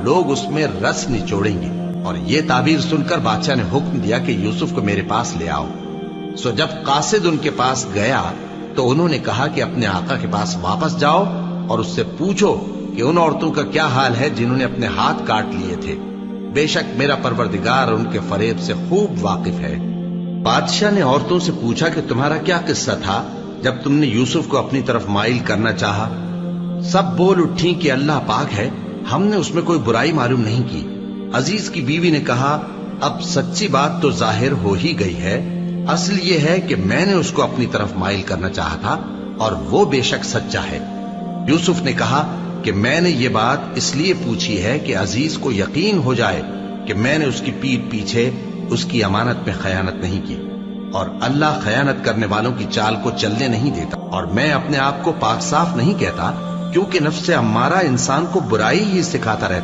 لوگ اس میں رس نچوڑیں گے۔ اور یہ تعبیر سن کر بادشاہ نے حکم دیا کہ یوسف کو میرے پاس لے آؤ۔ سو جب قاصد ان کے پاس گیا تو انہوں نے کہا کہ اپنے آقا کے پاس واپس جاؤ اور اس سے پوچھو کہ ان عورتوں کا کیا حال ہے جنہوں نے اپنے ہاتھ کاٹ لیے تھے، بے شک میرا پروردگار ان کے فریب سے خوب واقف ہے۔ بادشاہ نے عورتوں سے پوچھا کہ تمہارا کیا قصہ تھا جب تم نے یوسف کو اپنی طرف مائل کرنا چاہا؟ سب بول اٹھیں کہ اللہ پاک ہے، ہم نے اس میں کوئی برائی معلوم نہیں کی۔ عزیز کی بیوی نے کہا، اب سچی بات تو ظاہر ہو ہی گئی ہے، اصل یہ ہے کہ میں نے اس کو اپنی طرف مائل کرنا چاہا تھا اور وہ بے شک سچا ہے۔ یوسف نے کہا کہ میں نے یہ بات اس لیے پوچھی ہے کہ عزیز کو یقین ہو جائے کہ میں نے اس کی پیٹھ پیچھے اس کی امانت میں خیانت نہیں کی، اور اللہ خیانت کرنے والوں کی چال کو چلنے نہیں دیتا، اور میں اپنے آپ کو پاک صاف نہیں کہتا، کیونکہ نفس امارہ انسان کو برائی ہی سکھاتا رہتا ہے۔